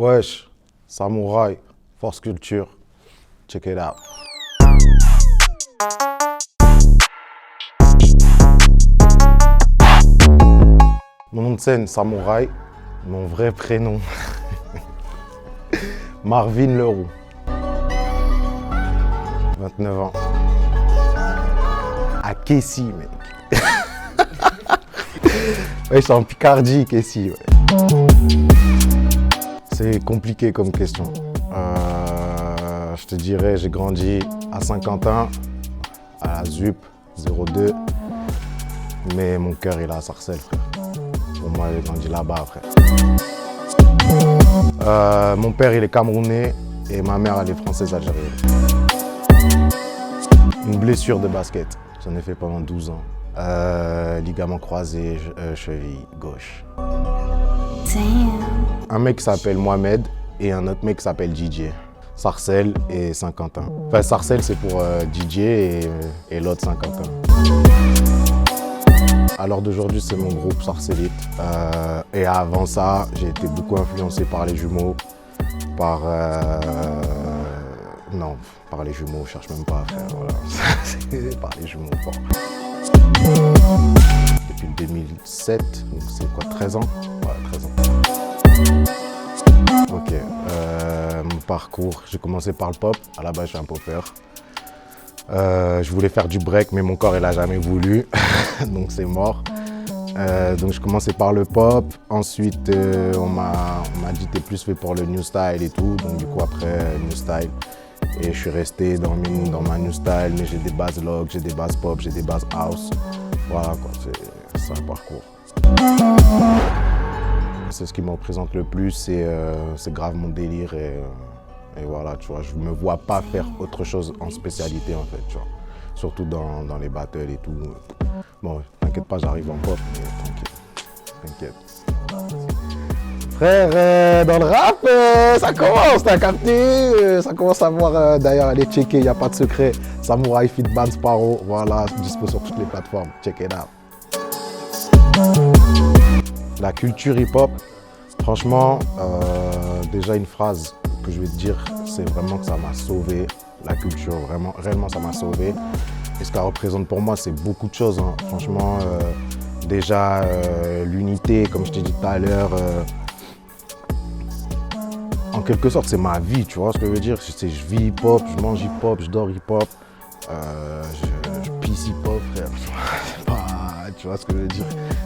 Wesh, Samouraï, Force Culture, check it out. Mon nom de scène, Samouraï. Mon vrai prénom, Marvin Leroux. 29 ans. À Kessy, mec. Ouais, je suis en Picardie, Kessy. Ouais. C'est compliqué comme question. Je te dirais, j'ai grandi à Saint-Quentin, à la ZUP 02. Mais mon cœur, il est à Sarcelles, frère. Pour moi, j'ai grandi là-bas, frère. Mon père, il est camerounais et ma mère, elle est française algérienne. Une blessure de basket. J'en ai fait pendant 12 ans. Ligament croisé, cheville gauche. Damn. Un mec qui s'appelle Mohamed et un autre mec qui s'appelle DJ. Sarcelles et Saint-Quentin. Enfin, Sarcelles, c'est pour DJ et l'autre Saint-Quentin. À l'heure d'aujourd'hui, c'est mon groupe Sarcellite. Et avant ça, j'ai été beaucoup influencé par les jumeaux. Par les jumeaux, je cherche même pas à faire. Voilà. Par les jumeaux. Bon. Depuis le 2007, donc c'est quoi, 13 ans? Ouais, 13 ans. Ok, mon parcours, j'ai commencé par le pop. À la base, je suis un popper. Je voulais faire du break, mais mon corps, il a jamais voulu. Donc c'est mort. Donc je commençais par le pop. Ensuite, on m'a dit t'es plus fait pour le new style et tout. Donc du coup, après, new style. Et je suis resté dans ma new style, mais j'ai des bases log, j'ai des bases pop, j'ai des bases house. Voilà quoi, c'est un parcours. C'est ce qui me représente le plus, c'est grave mon délire et voilà, tu vois, je me vois pas faire autre chose en spécialité en fait, tu vois. Surtout dans les battles et tout. Bon, t'inquiète pas, j'arrive en pop, mais t'inquiète. Frère, dans le rap, ça commence, t'as capté, ça commence à voir, d'ailleurs, allez checker, il n'y a pas de secret. Samouraï Fit Band Sparrow, voilà, dispo sur toutes les plateformes, check it out. La culture hip-hop, franchement, déjà une phrase que je vais te dire, c'est vraiment que ça m'a sauvé. La culture, vraiment, réellement, ça m'a sauvé. Et ce qu'elle représente pour moi, c'est beaucoup de choses, hein. Franchement, déjà, l'unité, comme je t'ai dit tout à l'heure, en quelque sorte, c'est ma vie, tu vois ce que je veux dire? Je vis hip-hop, je mange hip-hop, je dors hip-hop, je pisse hip-hop, frère. Tu vois ce que je veux dire?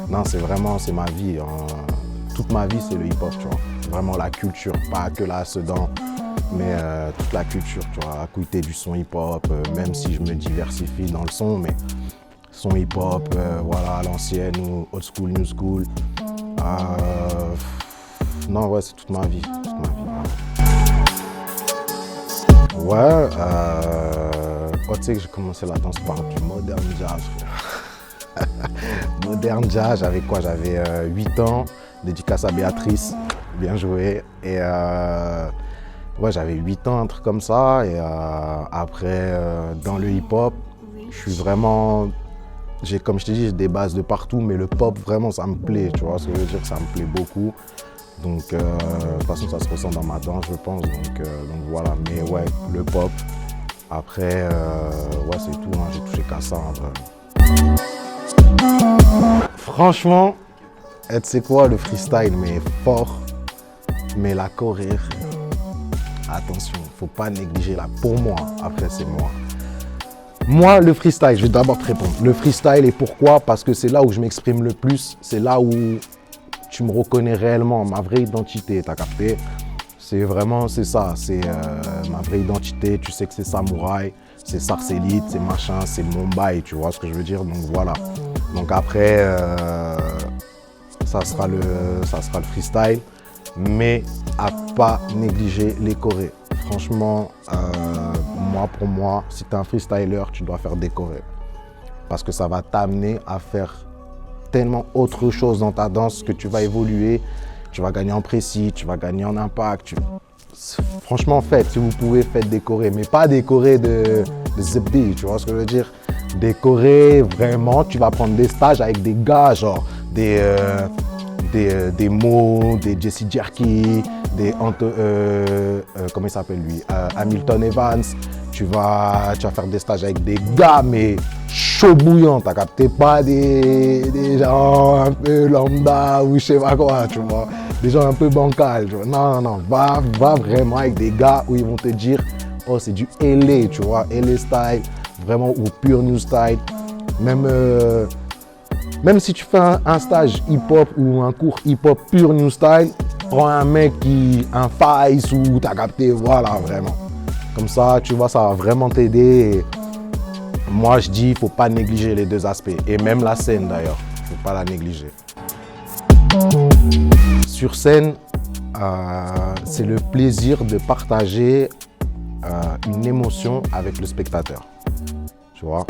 Non, c'est ma vie. Hein. Toute ma vie, c'est le hip-hop, tu vois. Vraiment la culture, pas que là, dedans, mais toute la culture, tu vois. Écouter du son hip-hop, même si je me diversifie dans le son, mais son hip-hop, voilà, à l'ancienne ou old school, new school. Non, ouais, c'est toute ma vie. Ouais, tu sais que j'ai commencé la danse par du modern jazz, frère. Modern jazz, j'avais quoi? J'avais 8 ans, dédicace à Béatrice, bien joué. Et ouais, j'avais 8 ans, un truc comme ça. Et après, dans le hip-hop, je suis vraiment... Comme je t'ai dit, j'ai des bases de partout, mais le pop, vraiment, ça me plaît, tu vois ce que je veux dire? Ça me plaît beaucoup. Donc, de toute façon, ça se ressent dans ma danse, je pense. Donc voilà, mais ouais, le pop. Après, ouais, c'est tout, hein. J'ai touché qu'à ça, en vrai. Franchement, tu sais quoi, le freestyle, mais fort. Mais la choré, attention, faut pas négliger là. Pour moi, après, c'est moi. Moi, le freestyle, je vais d'abord te répondre. Le freestyle, et pourquoi? Parce que c'est là où je m'exprime le plus. C'est là où tu me reconnais réellement, ma vraie identité, t'as capté? C'est vraiment, c'est ça, c'est ma vraie identité, tu sais que c'est Samouraï, c'est Sarcellite, c'est machin, c'est mon bail, tu vois ce que je veux dire? Donc voilà. Donc après, ça sera le freestyle, mais à pas négliger les chorés. Franchement, pour moi, si t'es un freestyler, tu dois faire des chorés. Parce que ça va t'amener à faire tellement autre chose dans ta danse que tu vas évoluer, tu vas gagner en précis, tu vas gagner en impact. Franchement, faites, si vous pouvez, faites des chorés, mais pas des chorés de Zebdi, tu vois ce que je veux dire? Des chorés, vraiment, tu vas prendre des stages avec des gars, genre des mots, des Jesse Jerky, comment il s'appelle lui, Hamilton Evans, tu vas faire des stages avec des gars, mais chaud bouillant, t'as capté, pas des gens un peu lambda ou je sais pas quoi, tu vois, des gens un peu bancals, tu vois. Non, va vraiment avec des gars où ils vont te dire, oh c'est du LA, tu vois, LA style, vraiment, ou pure new style, même si tu fais un stage hip-hop ou un cours hip-hop pure new style, prends un mec un Face ou t'as capté, voilà, vraiment. Comme ça, tu vois, ça va vraiment t'aider. Moi, je dis, il ne faut pas négliger les deux aspects. Et même la scène, d'ailleurs, il ne faut pas la négliger. Sur scène, c'est le plaisir de partager une émotion avec le spectateur. Tu vois,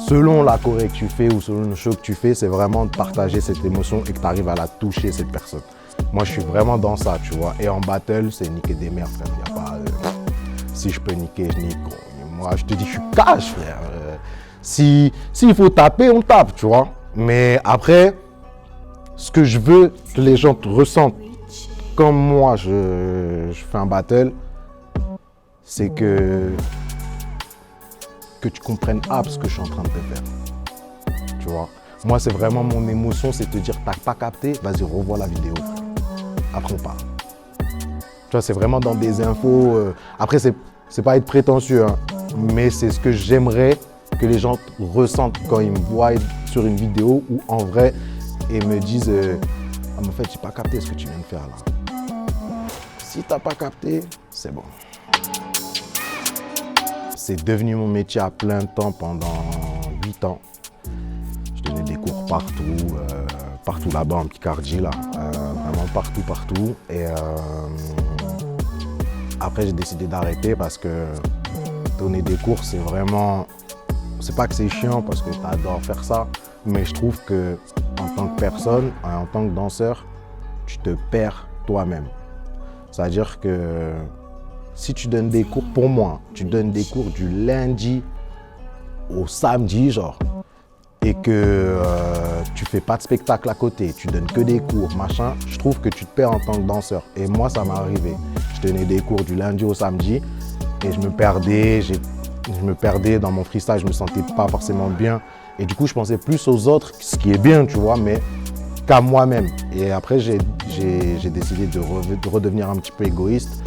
selon la choré que tu fais ou selon le show que tu fais, c'est vraiment de partager cette émotion et que tu arrives à la toucher, cette personne. Moi, je suis vraiment dans ça, tu vois. Et en battle, c'est niquer des mères, frère. Il n'y a pas si je peux niquer, je nique. Moi, je te dis, je suis cash, frère. S'il faut taper, on tape, tu vois. Mais après, ce que je veux que les gens te ressentent comme moi, je fais un battle, c'est que tu comprennes ce que je suis en train de te faire. Tu vois. Moi, c'est vraiment mon émotion, c'est te dire, t'as pas capté, vas-y, revois la vidéo. Après, on parle. Tu vois, c'est vraiment dans des infos. Après, c'est pas être prétentieux, hein, mais c'est ce que j'aimerais que les gens ressentent quand ils me voient sur une vidéo ou en vrai et me disent ah, mais en fait, j'ai pas capté ce que tu viens de faire là. Si t'as pas capté, c'est bon. C'est devenu mon métier à plein temps pendant 8 ans. Je donnais des cours partout là-bas en Picardie, là. Vraiment partout. Et après, j'ai décidé d'arrêter parce que donner des cours, c'est vraiment... C'est pas que c'est chiant parce que tu adores faire ça, mais je trouve que en tant que personne, en tant que danseur, tu te perds toi-même. C'est-à-dire que si tu donnes des cours, pour moi, tu donnes des cours du lundi au samedi, genre, et que tu fais pas de spectacle à côté, tu donnes que des cours, machin, je trouve que tu te perds en tant que danseur. Et moi, ça m'est arrivé. Je donnais des cours du lundi au samedi et je me perdais dans mon freestyle, je me sentais pas forcément bien. Et du coup, je pensais plus aux autres, ce qui est bien, tu vois, mais qu'à moi-même. Et après, j'ai décidé de redevenir un petit peu égoïste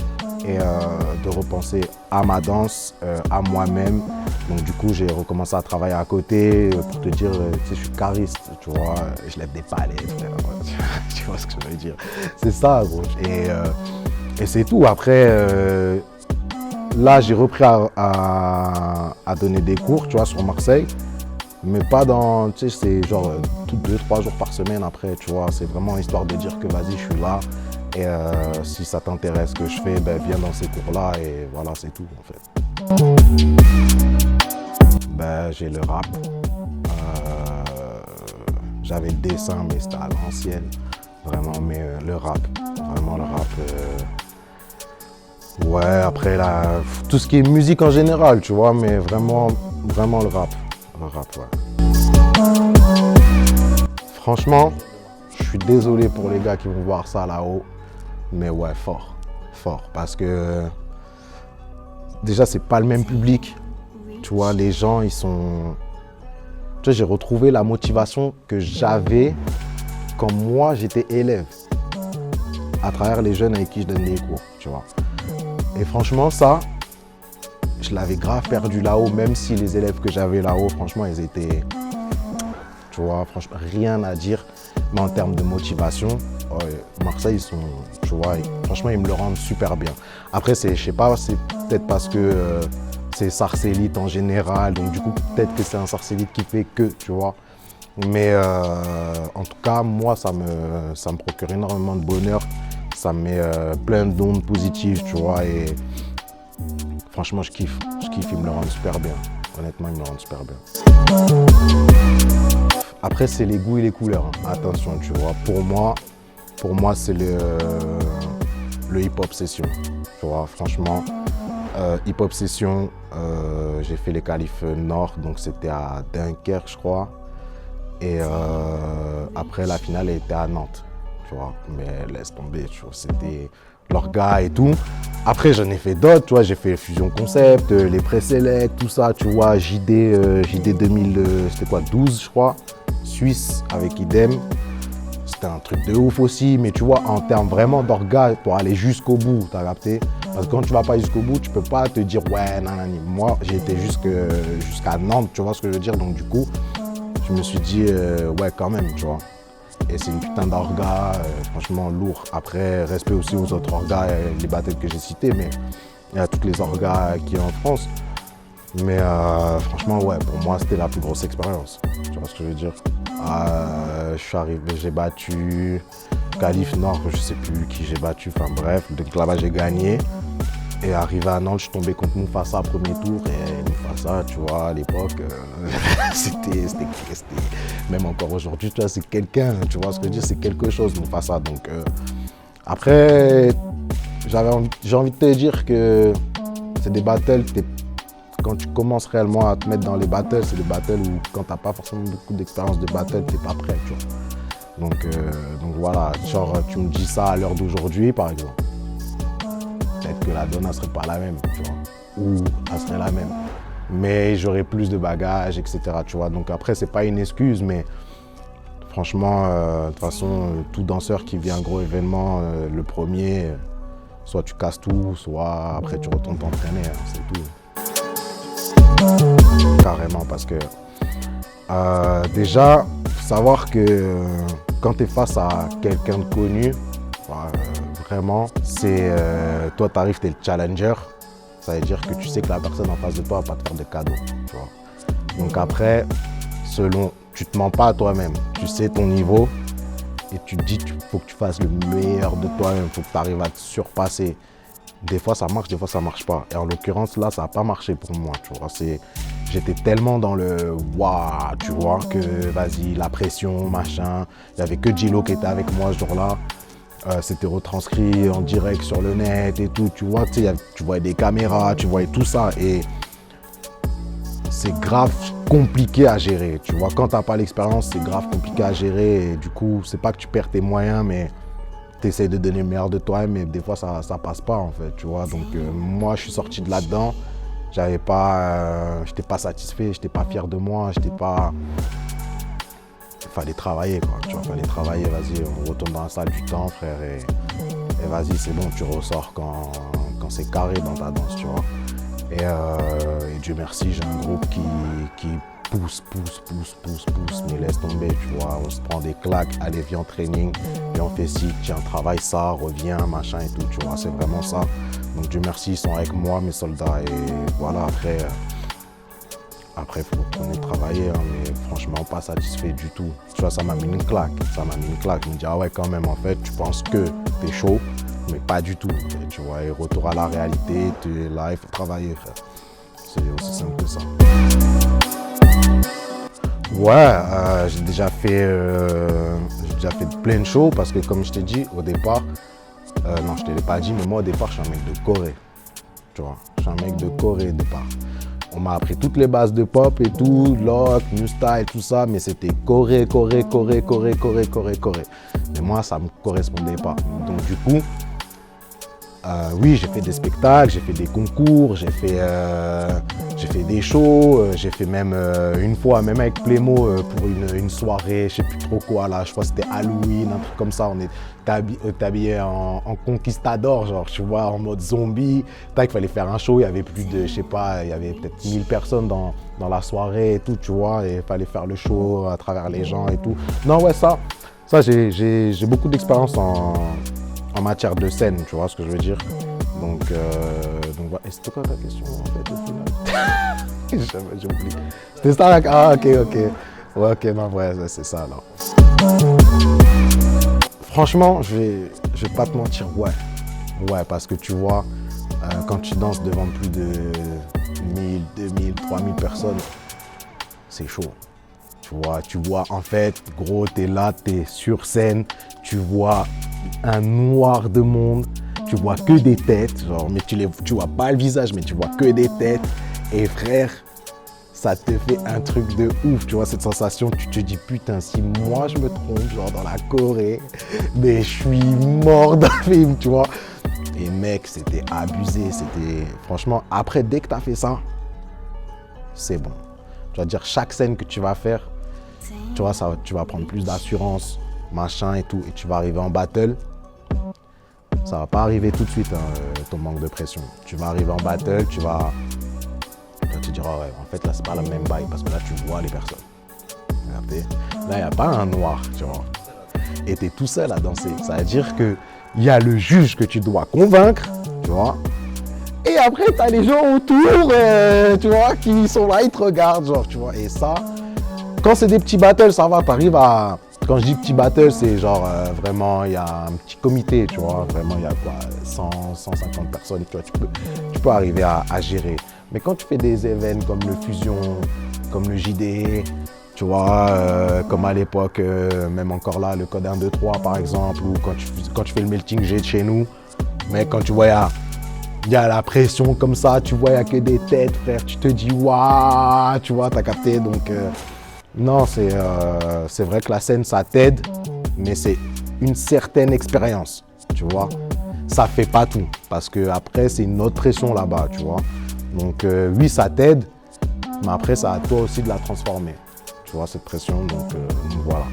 et de repenser à ma danse, à moi-même. Donc du coup, j'ai recommencé à travailler à côté pour te dire, tu sais, je suis chariste, tu vois, je lève des palais, frère. Tu vois ce que je veux dire. C'est ça, gros. Et c'est tout. Après, là, j'ai repris à donner des cours, tu vois, sur Marseille. Mais pas dans, tu sais, c'est genre 2-3 jours par semaine après, tu vois. C'est vraiment histoire de dire que vas-y, je suis là. Et si ça t'intéresse ce que je fais, ben, viens dans ces cours-là et voilà, c'est tout en fait. Ben, j'ai le rap. J'avais le dessin, mais c'était à l'ancienne. Vraiment, mais le rap. Vraiment le rap. Ouais, après là, tout ce qui est musique en général, tu vois, mais vraiment le rap. Le rap, ouais. Franchement, je suis désolé pour les gars qui vont voir ça là-haut, mais ouais, fort, parce que déjà, c'est pas le même public, tu vois, les gens, ils sont... Tu vois, j'ai retrouvé la motivation que j'avais quand moi, j'étais élève, à travers les jeunes avec qui je donne des cours, tu vois. Et franchement, ça, je l'avais grave perdu là-haut, même si les élèves que j'avais là-haut, franchement, ils étaient, tu vois, franchement, rien à dire. Mais en termes de motivation, Marseille, ils sont, tu vois, franchement, ils me le rendent super bien. Après, je sais pas, c'est peut-être parce que c'est Sarcellite en général, donc du coup, peut-être que c'est un Sarcellite qui fait que, tu vois. Mais en tout cas, moi, ça me procure énormément de bonheur. Ça me met plein d'ondes positives, tu vois, et franchement, je kiffe, ils me le rendent super bien. Honnêtement, ils me le rendent super bien. Après, c'est les goûts et les couleurs, hein. Attention, tu vois, pour moi, c'est le hip-hop session, tu vois, franchement. Hip-hop session, j'ai fait les qualifs nord, donc c'était à Dunkerque, je crois. Et après, la finale était à Nantes. Tu vois, mais laisse tomber, tu vois, c'était l'orga et tout. Après, j'en ai fait d'autres, tu vois, j'ai fait Fusion Concept, les présélects, tout ça, tu vois, JD 2000, c'était quoi, 12, je crois, Suisse avec Idem. C'était un truc de ouf aussi, mais tu vois, en termes vraiment d'orga, pour aller jusqu'au bout, t'as capté? Parce que quand tu vas pas jusqu'au bout, tu peux pas te dire, ouais, nanani. Moi, j'ai été jusqu'à Nantes, tu vois ce que je veux dire? Donc, du coup, je me suis dit, ouais, quand même, tu vois. Et c'est une putain d'orga, franchement lourd. Après, respect aussi aux autres orgas, les battles que j'ai cités, mais il y a toutes les orgas qu'il y a en France. Mais franchement, ouais, pour moi, c'était la plus grosse expérience. Tu vois ce que je veux dire? Je suis arrivé, j'ai battu Calif Nord, je sais plus qui j'ai battu, enfin bref. Donc là-bas, j'ai gagné. Et arrivé à Nantes, je suis tombé contre Mufasa premier tour. Et Mufasa, tu vois, à l'époque, c'était même encore aujourd'hui, tu vois, c'est quelqu'un, tu vois ce que je veux dire, c'est quelque chose, Mufasa. Donc après, j'ai envie de te dire que c'est des battles, quand tu commences réellement à te mettre dans les battles, c'est des battles où quand t'as pas forcément beaucoup d'expérience de battle, t'es pas prêt, tu vois. Donc voilà, genre tu me dis ça à l'heure d'aujourd'hui, par exemple. Peut-être que la donne, elle serait pas la même, tu vois. Ou elle serait la même. Mais j'aurais plus de bagages, etc. Tu vois. Donc après, c'est pas une excuse, mais franchement, de toute façon, tout danseur qui vient à un gros événement, le premier, soit tu casses tout, soit après tu retournes t'entraîner, hein, c'est tout. Carrément, parce que déjà, faut savoir que quand tu es face à quelqu'un de connu, vraiment, c'est toi, tu arrives, tu es le challenger. Ça veut dire que tu sais que la personne en face de toi va pas te faire de cadeaux. Tu vois. Donc après, tu te mens pas à toi-même. Tu sais ton niveau et tu te dis qu'il faut que tu fasses le meilleur de toi-même. Il faut que tu arrives à te surpasser. Des fois, ça marche, des fois, ça marche pas. Et en l'occurrence, là, ça n'a pas marché pour moi. Tu vois. J'étais tellement dans le waouh, tu vois, que vas-y, la pression, machin. Il n'y avait que Gilo qui était avec moi ce jour-là. C'était retranscrit en direct sur le net et tout, tu vois, tu voyais des caméras, tu voyais tout ça et c'est grave compliqué à gérer, tu vois, quand t'as pas l'expérience, c'est grave compliqué à gérer et du coup, c'est pas que tu perds tes moyens, mais tu essaies de donner le meilleur de toi, mais des fois, ça passe pas en fait, tu vois, donc moi, je suis sorti de là-dedans, j'étais pas satisfait, j'étais pas fier de moi, fallait travailler, quoi, tu vois, fallait travailler, vas-y, on retourne dans la salle du temps, frère, et vas-y, c'est bon, tu ressors quand c'est carré dans ta danse, tu vois. Et Dieu merci, j'ai un groupe qui pousse, mais laisse tomber, tu vois, on se prend des claques, allez, viens en training, viens on fait ci, tiens, travaille ça, reviens, machin et tout, tu vois, c'est vraiment ça. Donc Dieu merci, ils sont avec moi, mes soldats, et voilà, après, il faut retourner travailler, hein, mais franchement, pas satisfait du tout. Tu vois, ça m'a mis une claque. Je me dis, ah ouais, quand même, en fait, tu penses que t'es chaud, mais pas du tout. Et, tu vois, et retour à la réalité, tu es là, il faut travailler, frère. C'est aussi simple que ça. Ouais, j'ai déjà fait plein de shows parce que, comme je t'ai dit, au départ, non, je te l'ai pas dit, mais moi, au départ, je suis un mec de Corée. Tu vois, je suis un mec de Corée au départ. On m'a appris toutes les bases de pop et tout, lock, new style, tout ça, mais c'était Corée. Mais moi, ça ne me correspondait pas. Donc du coup, oui, j'ai fait des spectacles, j'ai fait des concours, j'ai fait des shows, j'ai fait même une fois, même avec Plémo, pour une soirée, je sais plus trop quoi là, je crois que c'était Halloween, un truc comme ça, on était habillé en conquistador, genre, tu vois, en mode zombie. Il fallait faire un show, il y avait plus de, je sais pas, il y avait peut-être 1000 personnes dans la soirée et tout, tu vois, et il fallait faire le show à travers les gens et tout. Non, ouais, ça j'ai beaucoup d'expérience en matière de scène, tu vois ce que je veux dire. Donc voilà. Et c'était quoi ta question en fait au final? J'ai oublié. C'était ça, ah ok. Ouais, ok, non, ouais, c'est ça alors. Franchement, je vais pas te mentir, ouais. Ouais, parce que tu vois, quand tu danses devant plus de 1000, 2000, 3000 personnes, c'est chaud. Tu vois, en fait, gros, t'es là, t'es sur scène, tu vois un noir de monde, tu vois que des têtes, genre, mais tu vois pas le visage, mais tu vois que des têtes. Et frère, ça te fait un truc de ouf, tu vois, cette sensation, tu te dis, putain, si moi je me trompe, genre dans la Corée, mais je suis mort d'un film, tu vois. Et mec, c'était abusé, c'était... Franchement, après, dès que tu as fait ça, c'est bon. Tu vas dire, chaque scène que tu vas faire, tu vois, ça, tu vas prendre plus d'assurance, machin et tout, et tu vas arriver en battle. Ça va pas arriver tout de suite, hein, ton manque de pression. Tu vas arriver en battle, tu vas te dire, oh ouais, en fait, là, c'est pas la même bail, parce que là, tu vois les personnes. Regardez. Là, il n'y a pas un noir, tu vois. Et tu es tout seul à danser. Ça veut dire qu'il y a le juge que tu dois convaincre, tu vois. Et après, tu as les gens autour, tu vois, qui sont là, ils te regardent, genre, tu vois. Et ça, quand c'est des petits battles, ça va, tu arrives à... Quand je dis petit battle, c'est genre vraiment, il y a un petit comité, tu vois. Vraiment, il y a quoi, 100, 150 personnes, tu vois. Tu peux arriver à gérer. Mais quand tu fais des événements comme le Fusion, comme le JD, tu vois, comme à l'époque, même encore là, le Code 1, 2, 3 par exemple, ou quand tu fais le melting G de chez nous, mais quand tu vois, il y a la pression comme ça, tu vois, il n'y a que des têtes, frère, tu te dis, waouh, tu vois, t'as capté, donc non, c'est vrai que la scène, ça t'aide, mais c'est une certaine expérience, tu vois, ça fait pas tout, parce que après, c'est une autre pression là-bas, tu vois, donc oui, ça t'aide, mais après, c'est à toi aussi de la transformer. Tu vois, cette pression, donc voilà.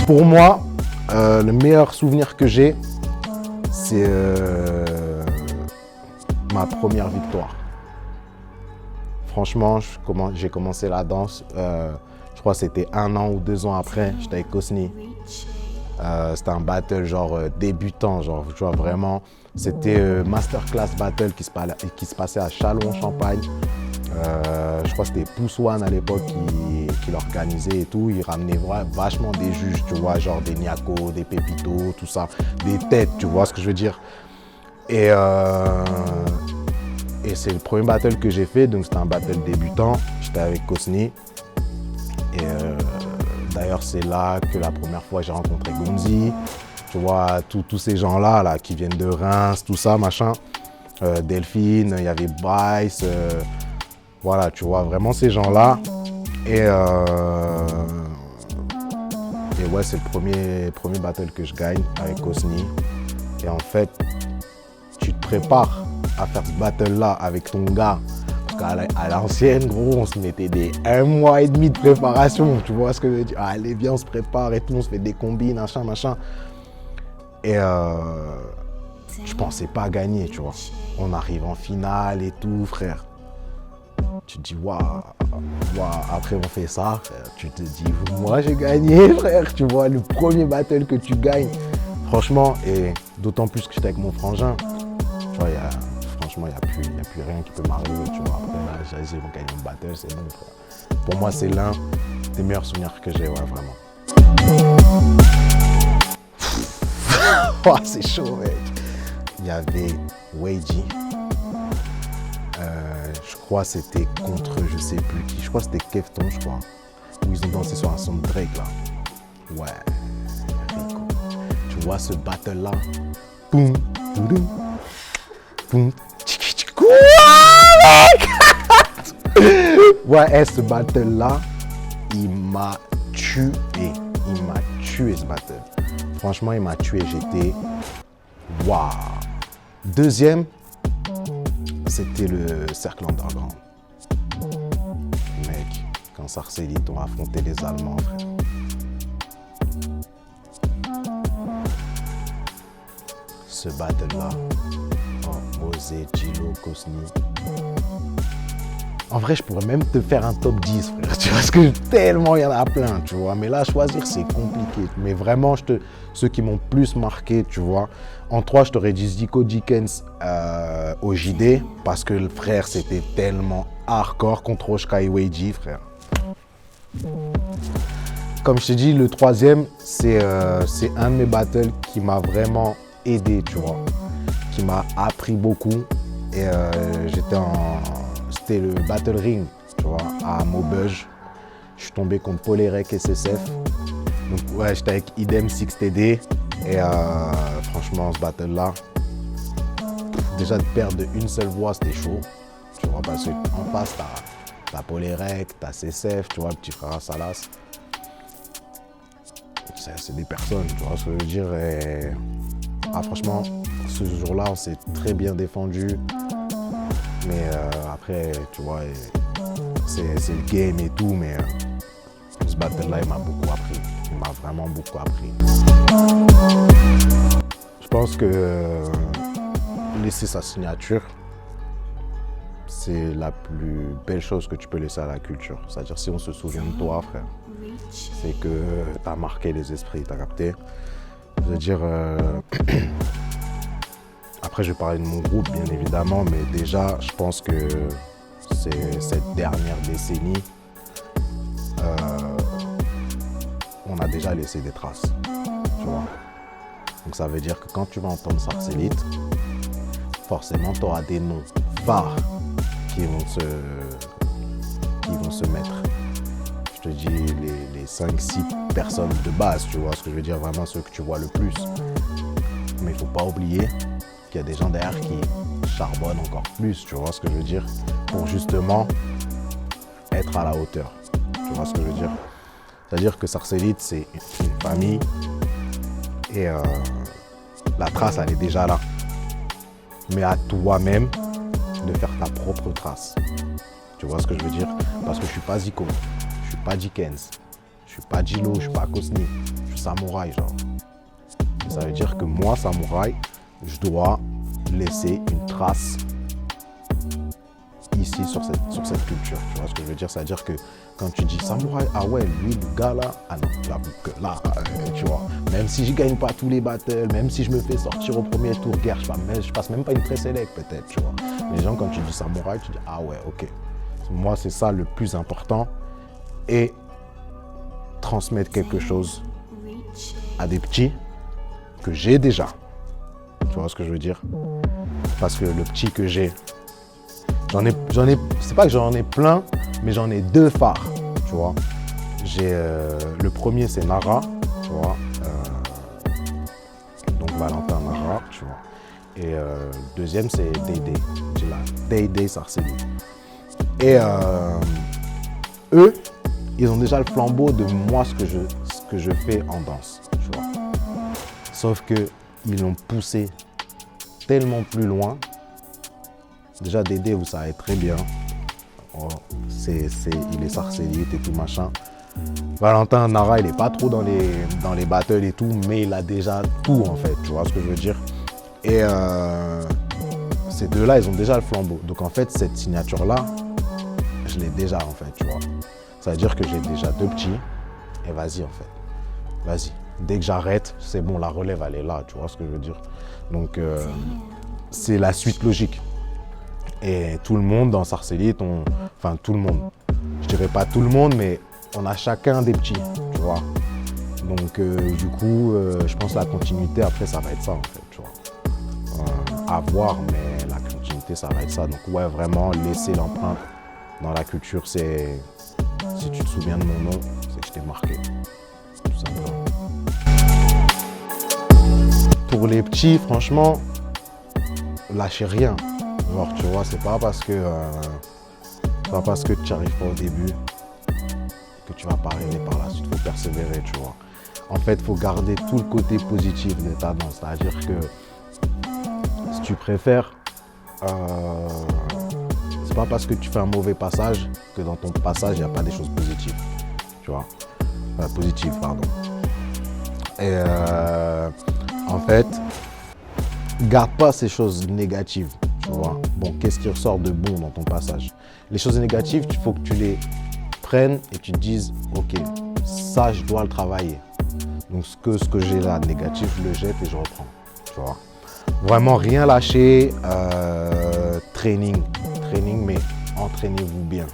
Pour moi, le meilleur souvenir que j'ai, c'est ma première victoire. Franchement, j'ai commencé la danse, je crois que c'était 1 an ou 2 ans après, j'étais avec Cosni. C'était un battle genre débutant, genre tu vois vraiment, c'était masterclass battle qui se passait à Châlons-en-Champagne. Je crois que c'était Pouce One à l'époque qui l'organisait et tout. Il ramenait vachement des juges, tu vois, genre des Niako, des Pépito, tout ça, des têtes, tu vois ce que je veux dire. Et c'est le premier battle que j'ai fait, donc c'était un battle débutant. J'étais avec Cosni. Et d'ailleurs, c'est là que la première fois j'ai rencontré Gonzi. Tu vois, tous ces gens-là là, qui viennent de Reims, tout ça, machin. Delphine, il y avait Bryce. Voilà, tu vois, vraiment ces gens-là. Et ouais, c'est le premier battle que je gagne avec Cosni. Et en fait, tu te prépares à faire ce battle-là avec ton gars. Parce qu'à l'ancienne, gros, on se mettait des 1 mois et demi de préparation. Tu vois ce que je veux dire? Ah, allez, viens, on se prépare et tout, on se fait des combines, machin, machin. Et je pensais pas gagner, tu vois. On arrive en finale et tout, frère. Tu te dis, waouh, après on fait ça, frère. Tu te dis, moi j'ai gagné, frère. Tu vois, le premier battle que tu gagnes, franchement, et d'autant plus que j'étais avec mon frangin, tu vois, franchement, il n'y a plus rien qui peut m'arriver, tu vois. Après, là, j'ai gagné mon battle, c'est bon, frère. Pour moi, c'est l'un des meilleurs souvenirs que j'ai, ouais, vraiment. Oh, c'est chaud, mec. Il y avait Weiji. Je crois que c'était contre je sais plus qui. Je crois que c'était Kefton, je crois. Où ils ont dansé sur un son de Drake, là. Ouais. Rico. Tu vois ce battle-là. Boum, boum, boum. Ouais, ce battle-là, il m'a tué. Il m'a tué, ce battle. Franchement, il m'a tué. J'étais... Waouh. Deuxième, c'était le Cercle Underground. Mec, quand Sarcellite ont affronté les Allemands, frère. Ce battle-là, Mosé, Gilo, Cosni. En vrai, je pourrais même te faire un top 10, frère. Tu vois, parce que tellement il y en a plein, tu vois. Mais là, choisir, c'est compliqué. Mais vraiment, ceux qui m'ont plus marqué, tu vois. En 3, je t'aurais dit Zico Dickens au JD. Parce que le frère, c'était tellement hardcore contre Oshka et Weiji, frère. Comme je t'ai dit, le 3e, c'est un de mes battles qui m'a vraiment aidé, tu vois. Qui m'a appris beaucoup. Et c'était le Battle Ring, tu vois, à Maubeuge. Je suis tombé contre Polerec et SSF. Donc ouais, j'étais avec Idem 6TD. Et franchement, ce battle-là, déjà de perdre d'une seule voix, c'était chaud. Tu vois, parce qu'en face, t'as Polerec, t'as SSF, tu vois, le petit frère Salas. C'est des personnes, tu vois ce que je veux dire. Et franchement, ce jour-là, on s'est très bien défendu. Mais après, tu vois, c'est le game et tout, mais ce battle-là, il m'a beaucoup appris. Il m'a vraiment beaucoup appris. Je pense que laisser sa signature, c'est la plus belle chose que tu peux laisser à la culture. C'est-à-dire, si on se souvient de toi, frère, c'est que tu as marqué les esprits, tu as capté. Je veux dire, après je vais parler de mon groupe bien évidemment, mais déjà je pense que c'est cette dernière décennie, on a déjà laissé des traces, tu vois. Donc ça veut dire que quand tu vas entendre Sarcellite, forcément tu auras des noms phares qui vont se mettre. Je te dis les 5-6 personnes de base, tu vois ce que je veux dire, vraiment ceux que tu vois le plus. Mais il ne faut pas oublier qu'il y a des gens derrière qui charbonnent encore plus, tu vois ce que je veux dire, pour justement être à la hauteur. Tu vois ce que je veux dire? C'est-à-dire que Sarcellite, c'est une famille et la trace, elle est déjà là. Mais à toi-même de faire ta propre trace. Tu vois ce que je veux dire? Parce que je ne suis pas Zico, je ne suis pas Dickens, je ne suis pas Gilo, je ne suis pas Cosni, je suis samouraï, genre. Et ça veut dire que moi, samouraï, je dois laisser une trace ici sur cette culture. Tu vois ce que je veux dire? C'est-à-dire que quand tu dis samouraï, ah ouais, lui, le gars là, ah non, j'avoue que là, tu vois, même si je gagne pas tous les battles, même si je me fais sortir au premier tour, guerre, je passe même pas une pré-select peut-être, tu vois. Mais les gens, quand tu dis samouraï, tu dis, ah ouais, ok. Moi, c'est ça le plus important. Et transmettre quelque chose à des petits que j'ai déjà. Tu vois ce que je veux dire? Parce que le petit que j'ai, j'en ai, c'est pas que j'en ai plein, mais j'en ai 2 phares, tu vois. J'ai le premier, c'est Nara, tu vois. Donc Valentin Nara, tu vois. Et le deuxième, c'est Day-Day. J'ai la Day-Day Sarcellite. Et eux, ils ont déjà le flambeau de moi, ce que je fais en danse, tu vois. Sauf qu'ils l'ont poussé tellement plus loin. Déjà, Dédé, vous savez très bien. Oh, il est Sarcellite et tout machin. Valentin Nara, il n'est pas trop dans les battles et tout, mais il a déjà tout en fait, tu vois ce que je veux dire. Et ces deux-là, ils ont déjà le flambeau. Donc en fait, cette signature-là, je l'ai déjà en fait, tu vois. Ça veut dire que j'ai déjà 2 petits. Et vas-y en fait, vas-y. Dès que j'arrête, c'est bon, la relève, elle est là, tu vois ce que je veux dire. Donc c'est la suite logique. Et tout le monde dans Sarcellite, enfin tout le monde, je dirais pas tout le monde, mais on a chacun des petits, tu vois. Donc du coup, je pense que la continuité après ça va être ça en fait, tu vois. À voir, mais la continuité ça va être ça. Donc ouais, vraiment laisser l'empreinte dans la culture, c'est, si tu te souviens de mon nom, c'est que je t'ai marqué, tout simplement. Pour les petits, franchement, lâchez rien. Genre, tu vois, c'est pas parce que tu n'y arrives pas au début que tu vas pas arriver par la suite. Il faut persévérer, tu vois. En fait, il faut garder tout le côté positif de ta danse. C'est-à-dire que si tu préfères, c'est pas parce que tu fais un mauvais passage que dans ton passage, il n'y a pas des choses positives. Tu vois. Positives, pardon. Et en fait, garde pas ces choses négatives. Tu vois. Bon, qu'est-ce qui ressort de bon dans ton passage? Les choses négatives, il faut que tu les prennes et tu te dises, ok, ça, je dois le travailler. Donc, ce que j'ai là négatif, je le jette et je reprends. Tu vois. Vraiment, rien lâcher. Training, mais entraînez-vous bien.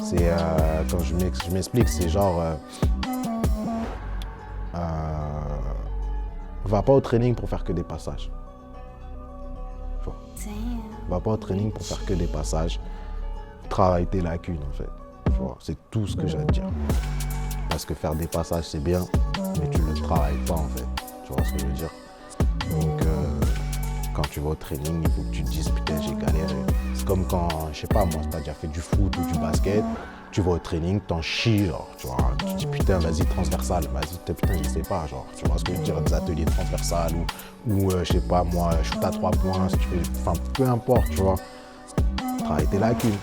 C'est, quand je m'explique, c'est genre, va pas au training pour faire que des passages. Va pas au training pour faire que des passages. Travaille tes lacunes en fait. C'est tout ce que j'ai à te dire. Parce que faire des passages c'est bien, mais tu ne le travailles pas en fait. Tu vois ce que je veux dire? Donc quand tu vas au training, il faut que tu te dises putain j'ai galéré. C'est comme quand, je sais pas moi, tu as déjà fait du foot ou du basket. tu vas au training, t'en chies, genre, tu vois. Tu dis putain, vas-y, transversal, vas-y, putain, je sais pas, genre, tu vois ce que je veux dire, des ateliers transversales ou je sais pas, moi, shoot à 3 points, si tu veux, enfin, peu importe, tu vois. Travailler tes lacunes.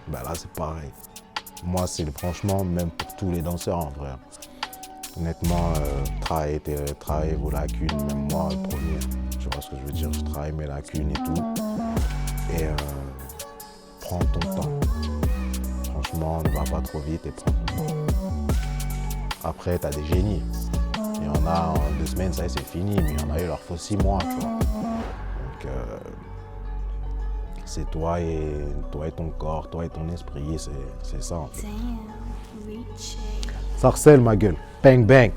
Ben là, c'est pareil. Moi, c'est franchement, même pour tous les danseurs, en vrai. Honnêtement, travailler vos lacunes, même moi, le premier, tu vois ce que je veux dire, je travaille mes lacunes et tout. Et prends ton temps. Franchement, ne va pas trop vite et prends ton temps. Après, tu as des génies. Il y en a en 2 semaines, ça y est, c'est fini, mais il y en a eu, il leur faut 6 mois, tu vois. Donc, c'est toi et ton corps, toi et ton esprit, c'est ça en fait. Sarcelle, ma gueule. Bang, bang.